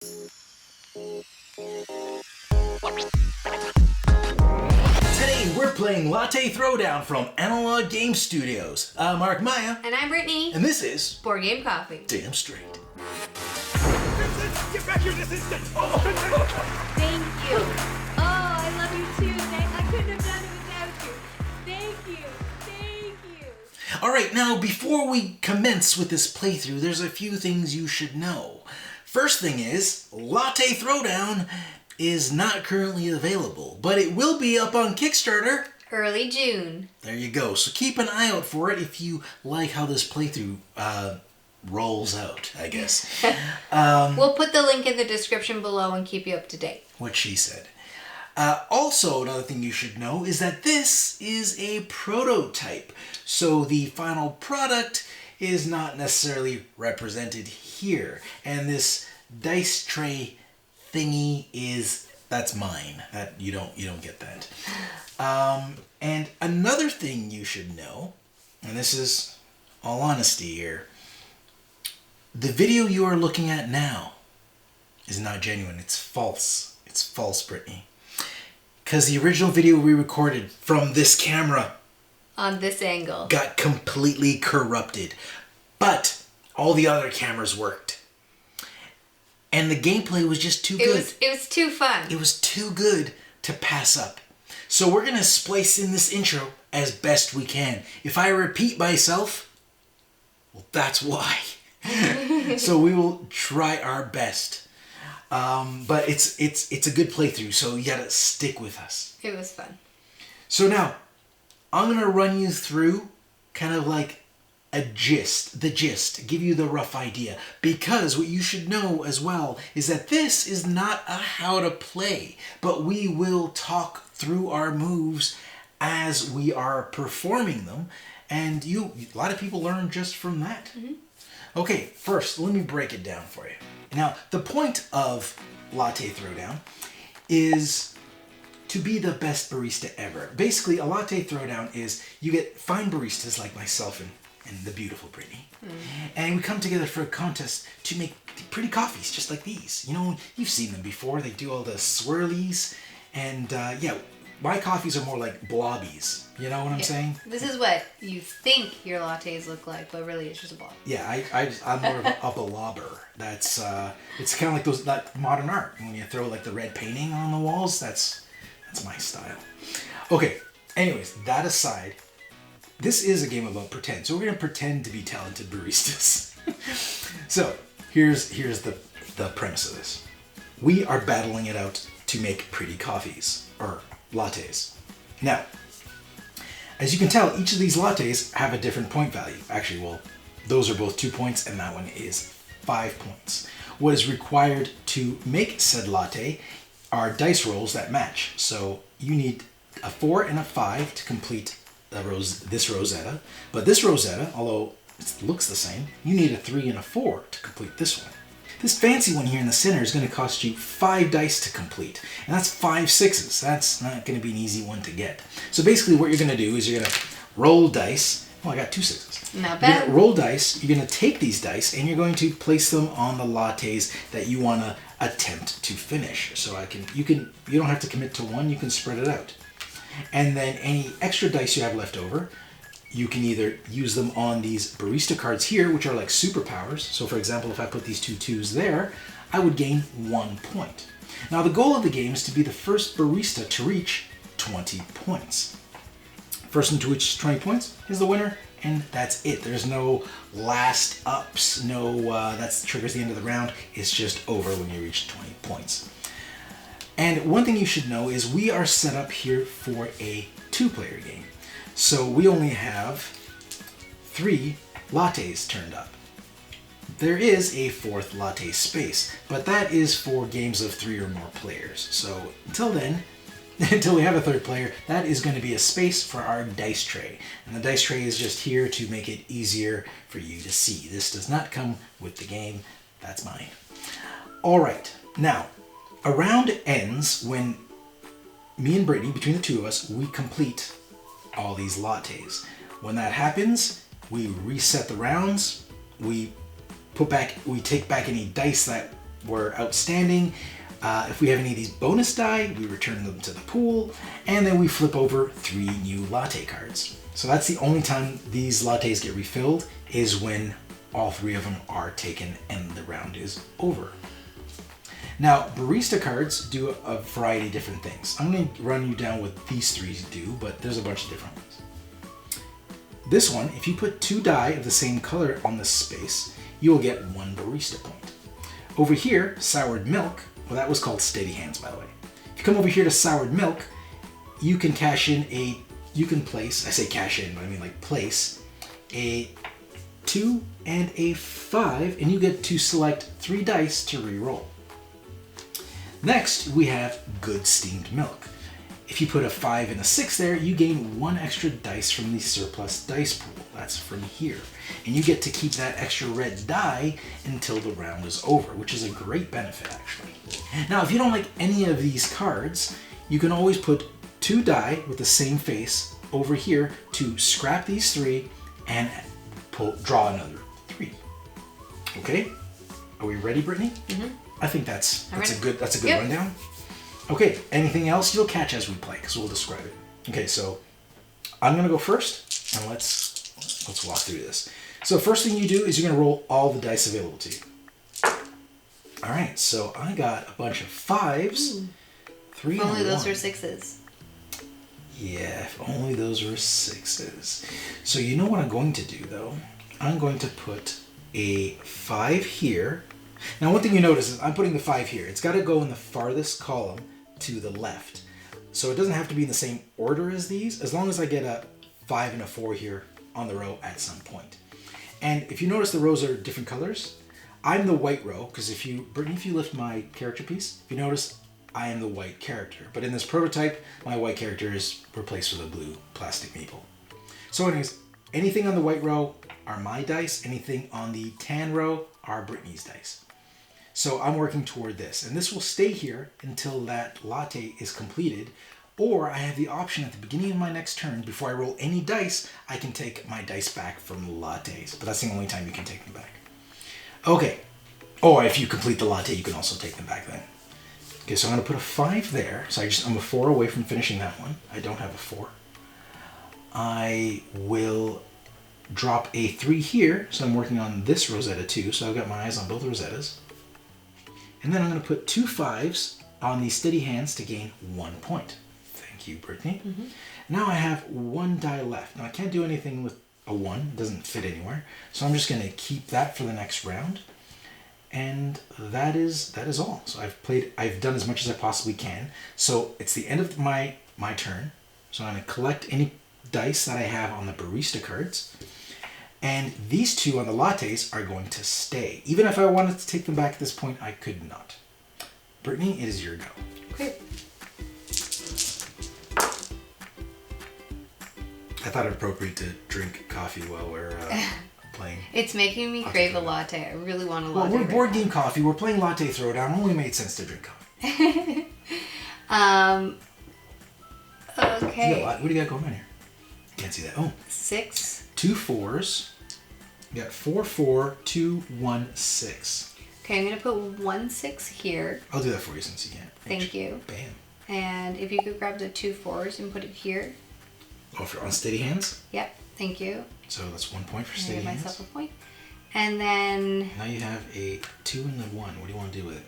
Today we're playing Latte Throwdown from Analog Game Studios. I'm Marc Maya. And I'm Brittany. And this is Board Game Coffee. Damn Straight. Get back here this instant! Thank you. Oh, I love you too. I couldn't have done it without you. Thank you. Thank you. Alright, now before we commence with this playthrough, there's a few things you should know. First thing is, Latte Throwdown is not currently available, but it will be up on Kickstarter Early June. There you go. So keep an eye out for it if you like how this playthrough rolls out, I guess. We'll put the link in the description below and keep you up to date. What she said. Also, another thing you should know is that this is a prototype. So the final product is not necessarily represented here. And this dice tray thingy that's mine. That you don't get that. And another thing you should know, and this is all honesty here, the video you are looking at now is not genuine. It's false. It's false, Brittany. Because the original video we recorded from this camera On this angle. got completely corrupted. But all the other cameras worked. And the gameplay was just too good. It was too fun. It was too good to pass up. So we're going to splice in this intro as best we can. If I repeat myself, well, that's why. So we will try our best. But it's a good playthrough, so you gotta stick with us. It was fun. So now, I'm gonna run you through kind of like the gist, give you the rough idea. Because what you should know as well is that this is not a how to play, but we will talk through our moves as we are performing them. And a lot of people learn just from that. Mm-hmm. Okay, first, let me break it down for you. Now, the point of Latte Throwdown is to be the best barista ever. Basically, a Latte Throwdown is you get fine baristas like myself and the beautiful Brittany. And we come together for a contest to make pretty coffees just like these. You know, you've seen them before. They do all the swirlies. And my coffees are more like blobbies. You know what I'm saying? This is what you think your lattes look like, but really it's just a blob. Yeah, I'm more of a blobber. That's it's kind of like that modern art. When you throw like the red painting on the walls, that's my style. Okay, anyways, that aside, this is a game about pretend. So we're going to pretend to be talented baristas. So here's the premise of this. We are battling it out to make pretty coffees, or lattes. Now, as you can tell, each of these lattes have a different point value. Actually, well, those are both 2 points, and that one is 5 points. What is required to make said latte are dice rolls that match. So you need a 4 and a 5 to complete this Rosetta. But this Rosetta, although it looks the same, you need a 3 and a 4 to complete this one. This fancy one here in the center is going to cost you 5 dice to complete. And that's 5 sixes. That's not going to be an easy one to get. So basically what you're going to do is you're going to roll dice. Oh, I got 2 sixes. Not You're bad. going to roll dice. You're going to take these dice and you're going to place them on the lattes that you want to attempt to finish. So you don't have to commit to one. You can spread it out. And then any extra dice you have left over, you can either use them on these Barista cards here, which are like superpowers. So for example, if I put these 2 2s there, I would gain 1 point. Now the goal of the game is to be the first barista to reach 20 points. First one to reach 20 points is the winner, and that's it. There's no last ups, that triggers the end of the round. It's just over when you reach 20 points. And one thing you should know is we are set up here for a 2-player game. So we only have 3 lattes turned up. There is a 4th latte space, but that is for games of 3 or more players. So until then, until we have a 3rd player, that is going to be a space for our dice tray. And the dice tray is just here to make it easier for you to see. This does not come with the game. That's mine. All right. Now, a round ends when me and Brittany, between the two of us, we complete all these lattes. When that happens, we reset the rounds. We take back any dice that were outstanding. If we have any of these bonus die, we return them to the pool, and then we flip over 3 new latte cards. So that's the only time these lattes get refilled, is when all 3 of them are taken and the round is over. Now, Barista cards do a variety of different things. I'm going to run you down what these 3 do, but there's a bunch of different ones. This one, if you put 2 die of the same color on this space, you will get 1 Barista point. Over here, soured milk, well, that was called steady hands, by the way. If you come over here to soured milk, you can place, I say cash in, but I mean like place, a 2 and a 5, and you get to select 3 dice to re-roll. Next, we have good steamed milk. If you put a 5 and a 6 there, you gain 1 extra dice from the surplus dice pool. That's from here. And you get to keep that extra red die until the round is over, which is a great benefit, actually. Now, if you don't like any of these cards, you can always put 2 die with the same face over here to scrap these 3 and draw another 3. Okay? Are we ready, Brittany? Mm-hmm. I think that's a good Yep. rundown. Okay, anything else you'll catch as we play, because we'll describe it. Okay, so I'm gonna go first, and let's walk through this. So first thing you do is you're gonna roll all the dice available to you. All right, so I got a bunch of 5s, 3 If and only a those 1. were 6s. Yeah, if only those were 6s. So you know what I'm going to do, though? I'm going to put a 5 here. Now, one thing you notice is I'm putting the 5 here. It's got to go in the farthest column to the left. So it doesn't have to be in the same order as these, as long as I get a 5 and a 4 here on the row at some point. And if you notice the rows are different colors, I'm the white row, because Brittany, if you lift my character piece, if you notice, I am the white character. But in this prototype, my white character is replaced with a blue plastic maple. So anyways, anything on the white row are my dice. Anything on the tan row are Brittany's dice. So I'm working toward this. And this will stay here until that latte is completed. Or I have the option at the beginning of my next turn, before I roll any dice, I can take my dice back from the lattes. But that's the only time you can take them back. Okay. Or if you complete the latte, you can also take them back then. Okay, so I'm going to put a 5 there. So I'm a 4 away from finishing that one. I don't have a 4. I will drop a 3 here. So I'm working on this Rosetta too. So I've got my eyes on both Rosettas. And then I'm going to put 2 5s on the steady hands to gain 1 point. Thank you, Brittany. Mm-hmm. Now I have 1 die left. Now I can't do anything with a 1. It doesn't fit anywhere. So I'm just going to keep that for the next round. And that is all. So I've done as much as I possibly can. So it's the end of my turn. So I'm going to collect any dice that I have on the Barista cards. And these 2 on the lattes are going to stay. Even if I wanted to take them back at this point, I could not. Brittany, it is your go. Okay. I thought it appropriate to drink coffee while we're playing. It's making me crave a latte. I really want a latte. Well, we're board game coffee. We're playing Latte Throwdown. Only made sense to drink coffee. Okay. What do you got going on here? I can't see that. Oh. 6. 2 4s. You got 4 4, 2 1 6. Okay, I'm gonna put 1 6 here. I'll do that for you since you can't. Thank you. Bam. And if you could grab the 2 4s and put it here. Oh, on steady hands? Yep, thank you. So that's 1 point for I steady give hands. myself a point. And then... Now you have a 2 and a 1. What do you want to do with it?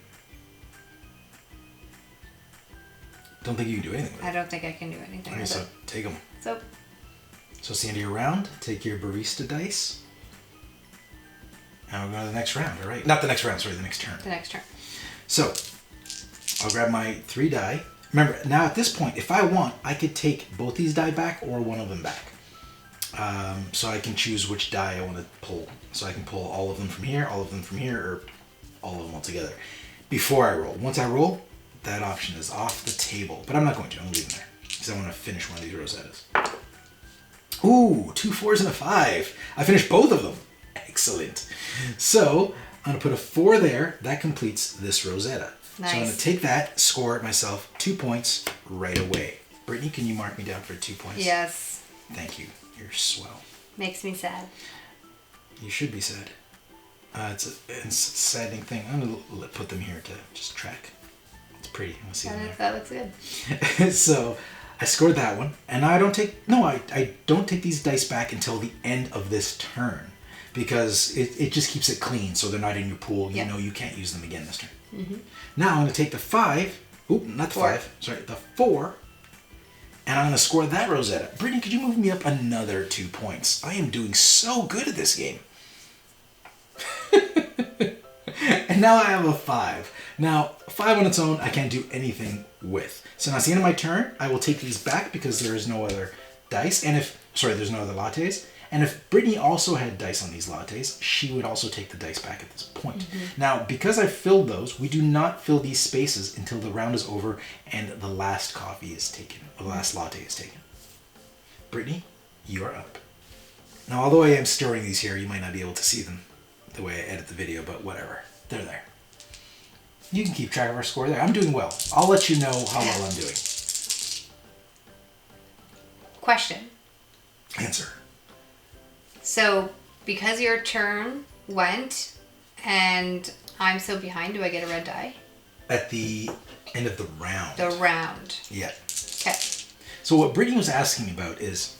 Don't think you can do anything with it. I don't think I can do anything Okay, with so it. take them. So So it's the end of your round. Take your Barista dice. And we'll go to the next round, all right? Not the next round, sorry, the next turn. the next turn. So I'll grab my 3 die. Remember, now at this point, if I want, I could take both these die back or one of them back. So I can choose which die I want to pull. So I can pull all of them from here, all of them from here, or all of them all together before I roll. Once I roll, that option is off the table. But I'm not going to. I'm going to leave them there because I want to finish one of these Rosettas. Ooh, 2 4s and a 5. I finished both of them. Excellent. So I'm going to put a 4 there. That completes this Rosetta. Nice. So I'm going to take that, score it myself 2 points right away. Brittany, can you mark me down for 2 points? Yes. Thank you. You're swell. Makes me sad. You should be sad. It's a saddening thing. I'm gonna put them here to just track. It's pretty. We'll see them That looks good. there. So I scored that one, and I don't take these dice back until the end of this turn, because it just keeps it clean, so they're not in your pool. You know you can't use them again this turn. Mm-hmm. Now I'm going to take the 5. Oop, not the 5. Sorry, the 4. And I'm going to score that Rosetta. Brittany, could you move me up another 2 points? I am doing so good at this game. And now I have a 5. Now, 5 on its own, I can't do anything with. So now it's the end of my turn. I will take these back because there is no other dice. And there's no other lattes. And if Brittany also had dice on these lattes, she would also take the dice back at this point. Mm-hmm. Now, because I filled those, we do not fill these spaces until the round is over and the last coffee is taken, or the last latte is taken. Brittany, you are up. Now, although I am storing these here, you might not be able to see them the way I edit the video, but whatever. They're there. You can keep track of our score there. I'm doing well. I'll let you know how well I'm doing. Question. Answer. So, because your turn went and I'm so behind, do I get a red die? At the end of the round. The round. Yeah. Okay. So what Brittany was asking about is,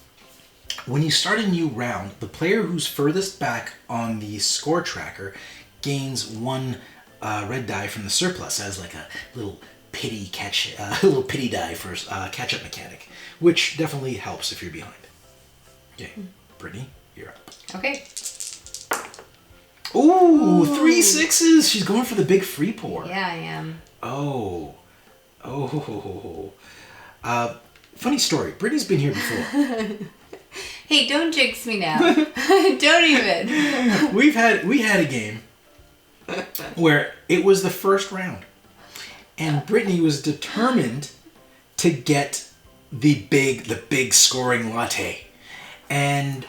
when you start a new round, the player who's furthest back on the score tracker gains 1 red die from the surplus as like a little pity die for catch-up mechanic, which definitely helps if you're behind. Okay, Brittany, you're up. Okay. Ooh, 3 6s. She's going for the big free pour. Yeah, I am. Oh. Funny story. Brittany's been here before. Hey, don't jinx me now. Don't even. We had a game where it was the first round, and Brittany was determined to get the big scoring latte, and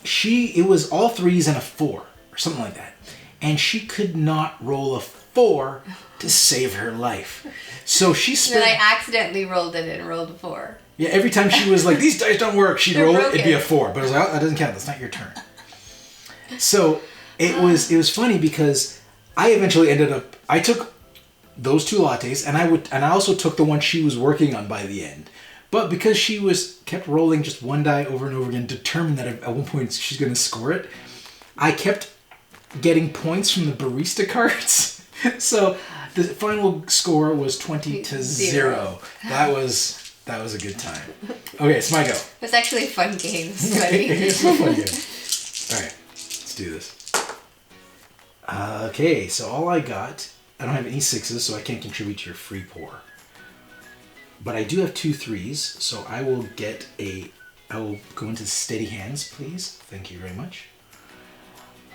it was all 3s and a 4 or something like that, and she could not roll a 4 to save her life. So she spent. Then I accidentally rolled it and rolled a 4. Yeah, every time she was like, these dice don't work, she'd roll it, it'd be a 4. But I was like, oh, that doesn't count, that's not your turn. So it was funny because I eventually I took those 2 lattes, and I also took the one she was working on by the end. But because she kept rolling just 1 die over and over again, determined that at one point she's going to score it, I kept getting points from the Barista cards. So the final score was 20-0. That was a good time. Okay, it's my go. It's actually a fun game. It's funny. It's a fun game. Alright, let's do this. Okay, so all I got, I don't have any 6s, so I can't contribute to your free pour. But I do have 2 3s, so I will go into steady hands, please. Thank you very much.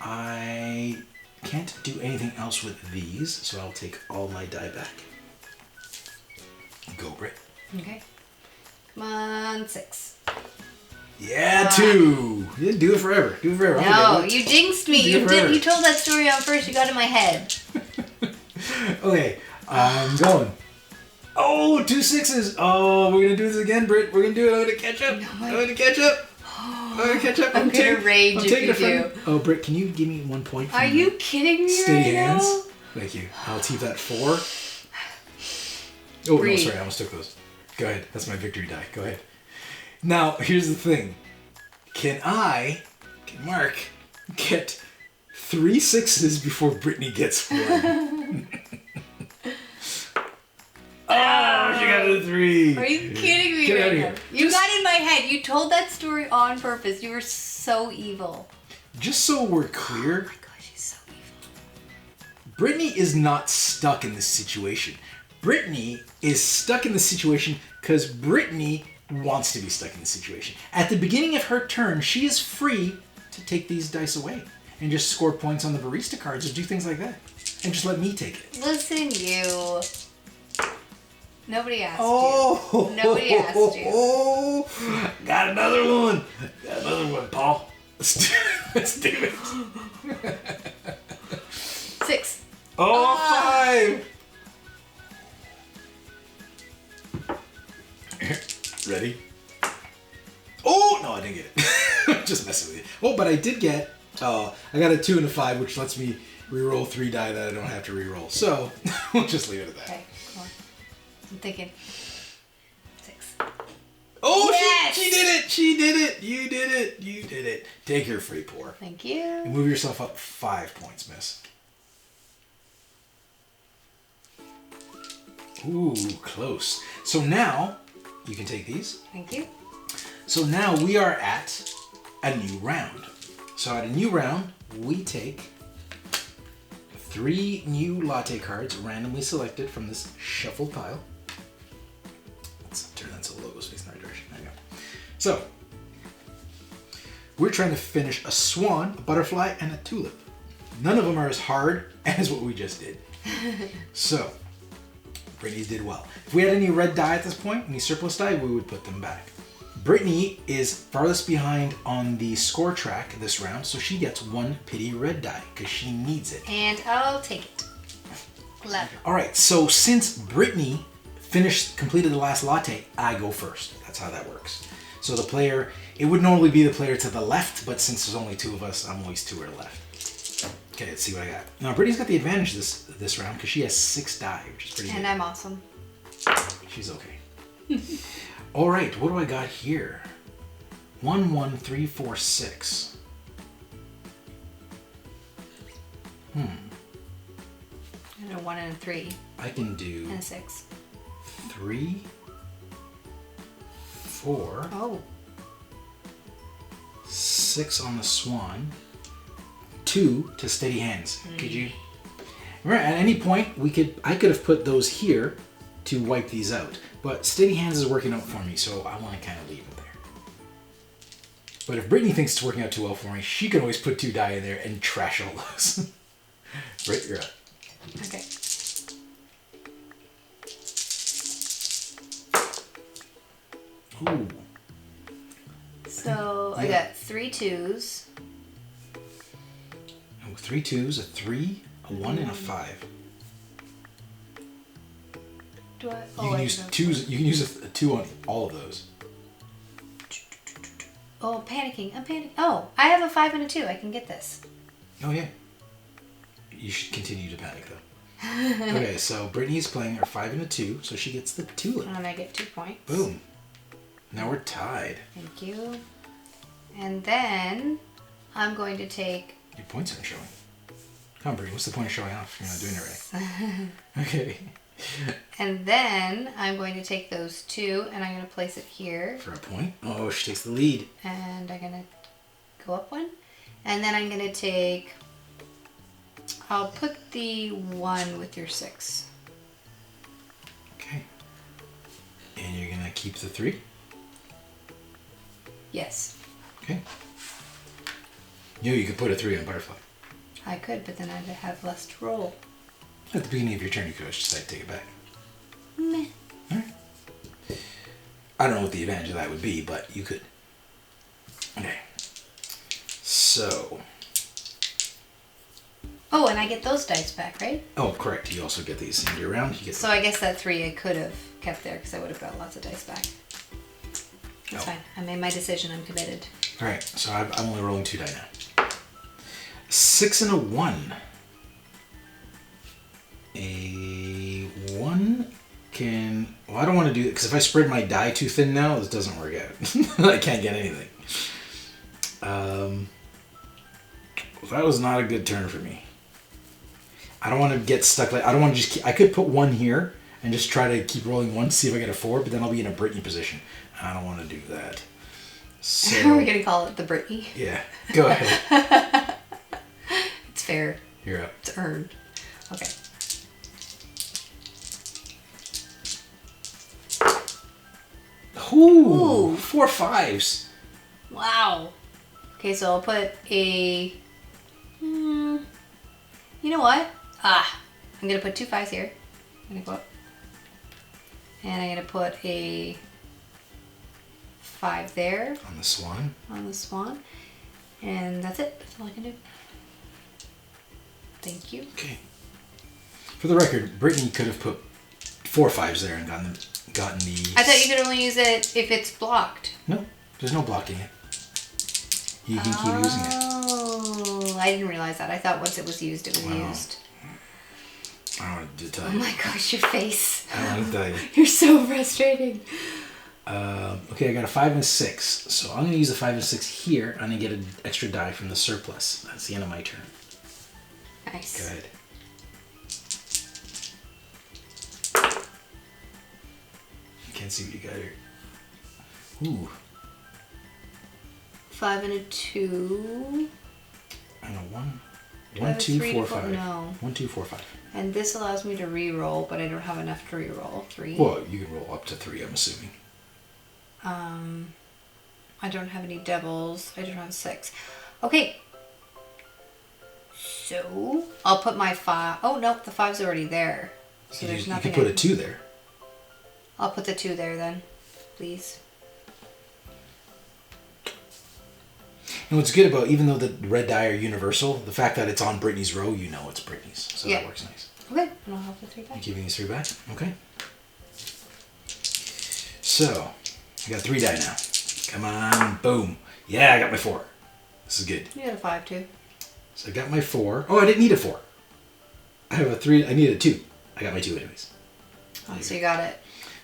I can't do anything else with these, so I'll take all my die back. Go, Britt. Okay. Come on, 6. Yeah, 2. You do it forever. Do it forever. No, you jinxed me. You told that story on first. You got in my head. Okay, I'm going. Oh, 2 6s. Oh, we're gonna do this again, Britt. We're gonna do it. I'm gonna catch up. I'm gonna catch up. I'm gonna rage if you do. Oh, Britt, can you give me 1 point? Are you kidding me steady right hands? now? Thank you. I'll keep that 4. Oh, no, sorry. I almost took those. Go ahead. That's my victory die. Go ahead. Now, here's the thing. Can Marc get 3 6s before Brittany gets 1? Oh, she got a 3. Are you kidding me right now? You got in my head. You told that story on purpose. You were so evil. Just so we're clear. Oh my gosh, she's so evil. Brittany is not stuck in this situation. Brittany is stuck in this situation because Brittany wants to be stuck in this situation. At the beginning of her turn, she is free to take these dice away and just score points on the Barista cards or do things like that. And just let me take it. Listen, you. Nobody asked you. Nobody asked you. Oh, got another one. Got another one, Paul. Let's do it. 6. Oh, 5. Ready? Oh, no, I didn't get it. Just messing with you. Oh, but I did get Oh, I got a 2 and a 5, which lets me re-roll 3 die that I don't have to re-roll. So, we'll just leave it at that. Okay, come on. I'm thinking 6. Oh, Yes! she did it! She did it! You did it! You did it! Take your free pour. Thank you. And move yourself up 5 points, miss. Ooh, close. So now, you can take these. Thank you. So now we are at a new round. So at a new round, we take 3 new latte cards randomly selected from this shuffled pile. Let's turn that so the logo's facing the right direction. There you go. So, we're trying to finish a swan, a butterfly, and a tulip. None of them are as hard as what we just did. So, Brittany did well. If we had any red die at this point, any surplus die, we would put them back. Brittany is farthest behind on the score track this round, so she gets 1 pity red die because she needs it. And I'll take it. 11. All right, so since Brittany completed the last latte, I go first. That's how that works. So the player, it would normally be the player to the left, but since there's only 2 of us, I'm always 2 to the left. Okay, let's see what I got. Now Brittany's got the advantage this round because she has 6 die, which is pretty good. And I'm awesome. She's okay. All right, what do I got here? 1, 1, 3, 4, 6. And a 1 and a 3. I can do And a 6. 3, 4, Oh. 6 on the swan, 2 to steady hands. Could you? Remember, at any point I could have put those here to wipe these out, but steady hands is working out for me, so I want to kind of leave it there. But if Brittany thinks it's working out too well for me, she can always put 2 die in there and trash all those. Right, you're up. Okay. Ooh. So I got 3 2s. Oh, 3 2s, a 3, a 1, and a 5. Do I? You can use 2s. You can use a 2 on all of those. Oh, I'm panicking. I'm panicking. Oh, I have a 5 and a 2. I can get this. Oh yeah. You should continue to panic though. Okay, so Brittany's playing her 5 and a 2, so she gets the tulip. And I get 2 points. Boom. Now we're tied. Thank you. And then I'm going to take. Your points aren't showing. Come on, Brittany. What's the point of showing off if you're not doing it right? Okay. And then I'm going to take those 2 and I'm going to place it here. For a point. Oh, she takes the lead. And I'm going to go up 1. And then I'm going to take. I'll put the 1 with your 6. Okay. And you're gonna keep the 3. Yes. Okay. You could put a 3 on butterfly. I could, but then I'd have less to roll. At the beginning of your turn, you could always decide to take it back. Meh. All right. I don't know what the advantage of that would be, but you could. Okay. So. Oh, and I get those dice back, right? Oh, correct. You also get these in your round. You get So I guess that 3 I could have kept there because I would have got lots of dice back. That's Oh. fine. I made my decision. I'm committed. All right. So I'm only rolling 2 die now. 6 and a 1. A 1 can. Well, I don't want to do it because if I spread my die too thin now, this doesn't work out. I can't get anything. That was not a good turn for me. I don't want to get stuck. I don't want to just. I could put 1 here and just try to keep rolling 1 to see if I get a 4, but then I'll be in a Brittany position. I don't want to do that. So We're going to call it the Brittany. yeah, go ahead. It's fair. You're up. It's earned. Okay. Ooh, 4 5s. Wow. Okay, so I'll put a. You know what? I'm gonna put 2 5s here. I'm gonna go up, and I'm gonna put a 5 there On the swan. on the swan, and that's it. That's all I can do. Thank you. Okay. For the record, Brittany could have put 4 5s there and gotten the. I thought you could only use it if it's blocked. No, there's no blocking it. You can keep using it. Oh. I didn't realize that. I thought once it was used, it was used. I don't want to tell Oh you. my gosh, your face. I don't want to tell you. You're so frustrating. Okay, I got a 5 and a 6. So I'm going to use the 5 and 6 here. I'm going to get an extra die from the surplus. That's the end of my turn. Nice. Good. Can't see what you got here. Ooh. 5 and a 2. And a 1. Do I have 1, a 2, 3 4, to 5. No. 1, 2, 4, 5. And this allows me to re-roll, but I don't have enough to re-roll. 3. Well, you can roll up to 3, I'm assuming. I don't have any doubles. I don't have a 6. Okay. So I'll put my 5. Oh no, the 5's already there. So there's You nothing. can put a 2 there. I'll put the 2 there then, please. And what's good about, even though the red die are universal, the fact that it's on Brittany's row, you know it's Brittany's. So Yeah. that works nice. Okay, and I'll have the 3 back. You giving these 3 back? Okay. So, I got 3 die now. Come on, boom. Yeah, I got my 4. This is good. You got a 5 too. So I got my 4. Oh, I didn't need a 4. I have a 3. I needed a 2. I got my 2 anyways. Oh, so you got it.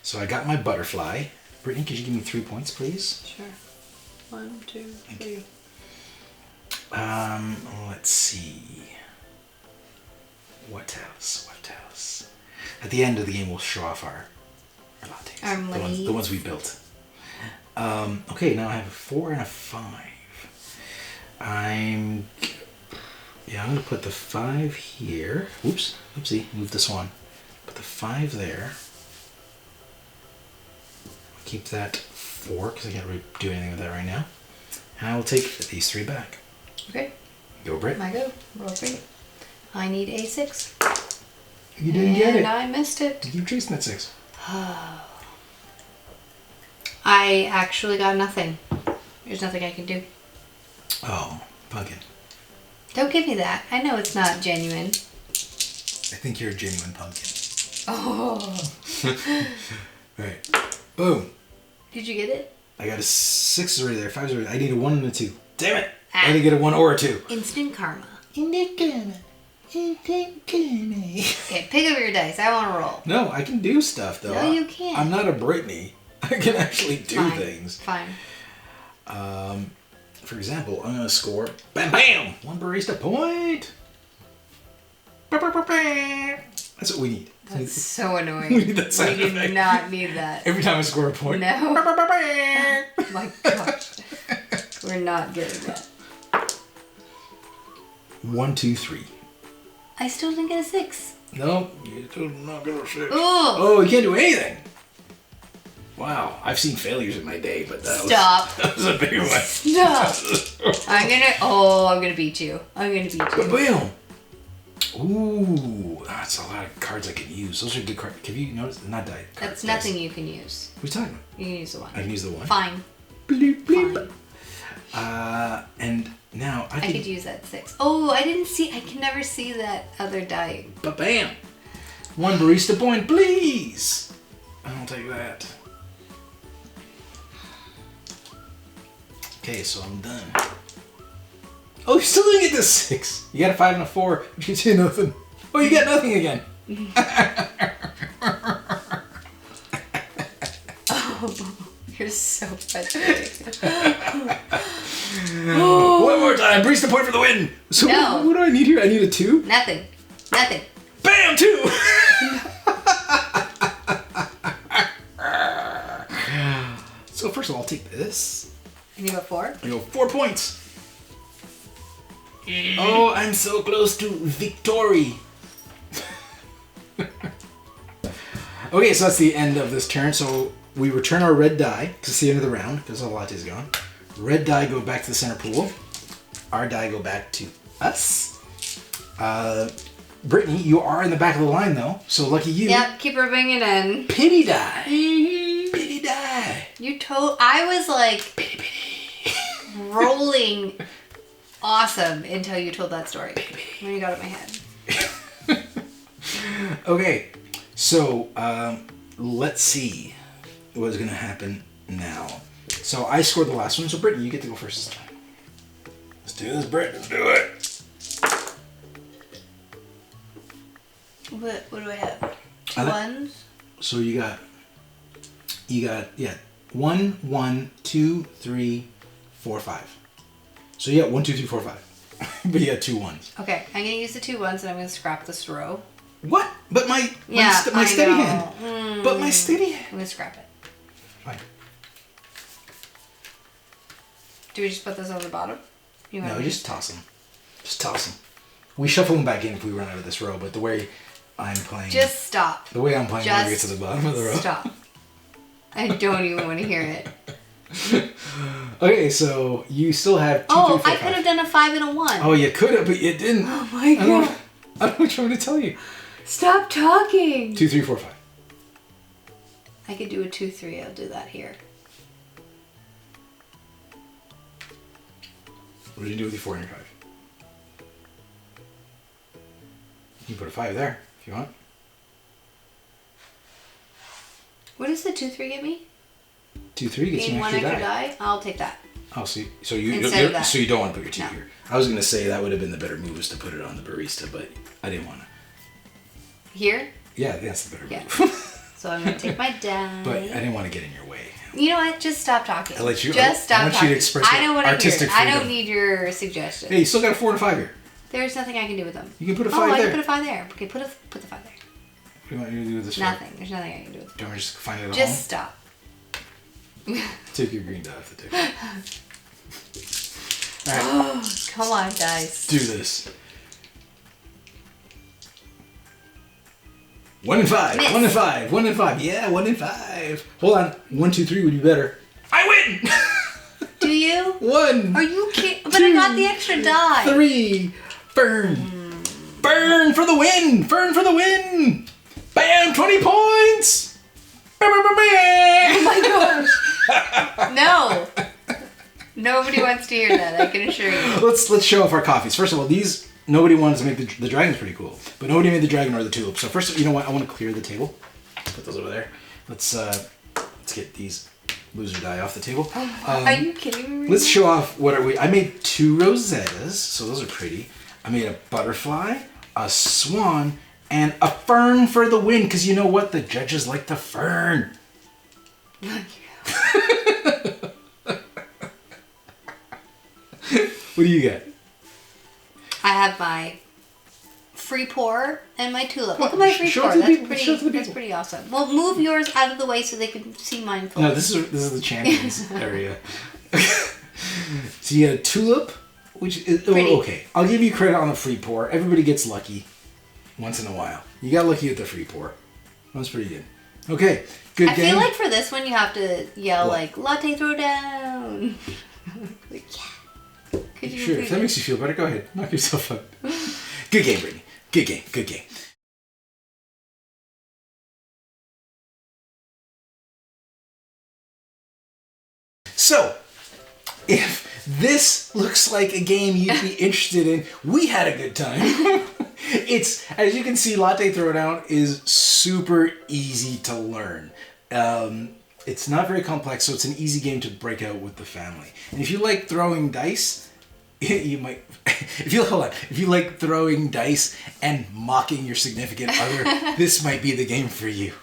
So I got my butterfly. Brittany, could you give me 3 points, please? Sure. 1, 2, 3. Let's see. What else? What else? At the end of the game, we'll show off our lattes. Our money. The ones we built. Okay, now I have a 4 and a 5. I'm gonna put the 5 here. Oops, oopsie, move this one. Put the 5 there. Keep that 4 because I can't really do anything with that right now. And I will take these 3 back. Okay. Go, Britt. My go. Roll 3. I need a 6. You didn't get it. And I missed it. You keep chasing that 6. I actually got nothing. There's nothing I can do. Oh, pumpkin. Don't give me that. I know it's not genuine. I think you're a genuine pumpkin. Oh. Right. Boom. Did you get it? I got a 6 already there. 5's already. I need a 1 and a 2. Damn it! Ah. I didn't get a 1 or a 2. Instant karma. Okay, Okay, pick up your dice. I want to roll. no, I can do stuff though. No, you can't. I'm not a Brittany. I can actually do Fine. things. Fine. For example, I'm gonna score. Bam, bam! 1 barista point. That's what we need. That's so annoying. We need that sound We do effect. not need that. Every time I score a point. No. Oh my gosh. We're not getting that. 1, 2, 3. I still didn't get a 6. No, you're still not gonna 6. Ooh. Oh, you can't do anything. Wow, I've seen failures in my day, but Stop. that was a big one. Stop. I'm gonna beat you. I'm gonna beat you. Boom. Ooh, that's a lot of cards I can use. Those are good cards. Have you noticed? Not die cards. That's nothing you can use. What are you talking about? You can use the 1. I can use the 1. Fine. Bleep, bleep. Fine. And now I could use that 6. Oh, I didn't see. I can never see that other die. Bam! 1 barista point, please. I'll take that. Okay, so I'm done. Oh, you still didn't get the 6. You got a 5 and a 4, which gets you nothing. Oh, you got nothing again. You're so frustrating. One more time. Barista point for the win. So No. what do I need here? I need a 2. Nothing. Nothing. Bam! 2. So first of all, I'll take this. And you got 4? I go 4 points. Oh, I'm so close to victory. Okay, so that's the end of this turn. So we return our red die, because it's the end of the round, because all the latte's gone. Red die go back to the center pool. Our die go back to us. Brittany, you are in the back of the line, though, so lucky you. Yep, keep rubbing it in. Pity die. Pity die. I was like rolling awesome until you told that story. When you got it in my head. Okay, so let's see what's going to happen now. So I scored the last one, so Brittany, you get to go first this time. Let's do this, Britt. Let's do it. What do I have? 2 ones? So you got, yeah, 1, 1, 2, 3, 4, 5. So you got 1, 2, 3, 4, 5. But you got 2 ones. Okay, I'm going to use the 2 ones and I'm going to scrap this row. What? But my steady hand. But my steady hand. I'm going to scrap it. Fine. Do we just put this on the bottom? No, just toss them. Just toss them. We shuffle them back in if we run out of this row, but the way I'm playing... Just stop. The way I'm playing, when we get to the bottom of the row. Stop. I don't even want to hear it. Okay, so you still have 2, 3, 4, 5. I could have done a 5 and a 1. Oh, you could have, but you didn't. Oh my god. I don't know what you want me to tell you. Stop talking. 2, 3, 4, 5. I could do a 2, 3. I'll do that here. What do you do with your 4 and your 5? You can put a 5 there if you want. What does the 2, 3 give me? 2, 3 gets you an one extra extra die. die. I'll take that. Oh, so you don't want to put your 2 No. here. I was going to say that would have been the better move, was to put it on the Barista, but I didn't want to. Here? Yeah, that's the better move. So I'm going to take my die. But I didn't want to get in your way. You know what? Just stop talking. I let you. Just stop I want talking. you to express I don't want to hear artistic it. I freedom. don't need your suggestions. Hey, you still got a 4 and a 5 here. There's nothing I can do with them. You can put a 5 I there. can put a 5 there. Okay, put the 5 there. What do you want me to do with this? Nothing. There's nothing I can do with Do you want me to just find it at Just home? stop. Take your green die off the table. Alright. Oh, come on, guys. Do this. 1 and 5. Miss. 1 and 5. 1 and 5. Yeah, 1 and 5. Hold on. 1, 2, 3 would be better. I win! Do you? 1. Are you kidding? But I got the extra die. 3. Burn. Burn for the win. Burn for the win. Bam! 20 points. Bam, bam, bam, bam. Oh my gosh. No. Nobody wants to hear that, I can assure you. Let's show off our coffees. First of all, these... Nobody wanted to make the dragon's pretty cool, but nobody made the dragon or the tulip. So first, you know what? I want to clear the table. Put those over there. Let's get these loser die off the table. Are you kidding me? Let's show off what are we. I made 2 rosettas, so those are pretty. I made a butterfly, a swan, and a fern for the win. Because you know what? The judges like the fern. What do you get? I have my free pour and my tulip. Look at my free pour. That's pretty awesome. Well, move yours out of the way so they can see mine fully. No, this is the champions area. So you get a tulip, which is okay. I'll give you credit on the free pour. Everybody gets lucky once in a while. You got lucky with the free pour. That was pretty good. Okay, good game. I feel like for this one you have to yell like Latte Throwdown. Like, yeah. Sure, if that makes you feel better, go ahead. Knock yourself out. Good game, Brittany. Good game. Good game. So, if this looks like a game you'd be interested in, we had a good time. It's, as you can see, Latte Throwdown is super easy to learn. It's not very complex, so it's an easy game to break out with the family. And if you like throwing dice, you might, if you like throwing dice and mocking your significant other, this might be the game for you.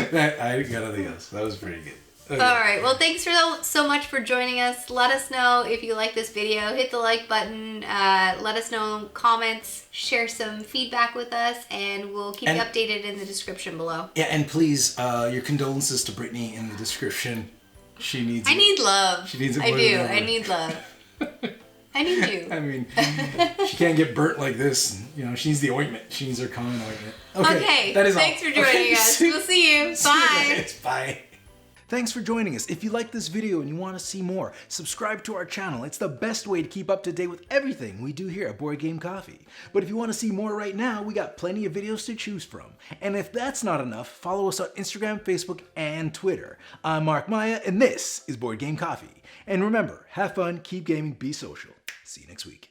I got nothing else. That was pretty good. Okay. All right. Well, thanks so much for joining us. Let us know if you like this video. Hit the like button. Let us know in comments. Share some feedback with us, and we'll keep you updated in the description below. Yeah, and please, your condolences to Brittany in the description. She needs. I need love. She needs it I more do. than ever. I need love. I need you. I mean, she can't get burnt like this. You know, she needs the ointment. She needs her common ointment. Okay. That is all. Thanks for joining us. We'll see you. Bye. Bye. Thanks for joining us. If you like this video and you want to see more, subscribe to our channel. It's the best way to keep up to date with everything we do here at Board Game Coffee. But if you want to see more right now, we got plenty of videos to choose from. And if that's not enough, follow us on Instagram, Facebook, and Twitter. I'm Marc Maya, and this is Board Game Coffee. And remember, have fun, keep gaming, be social. See you next week.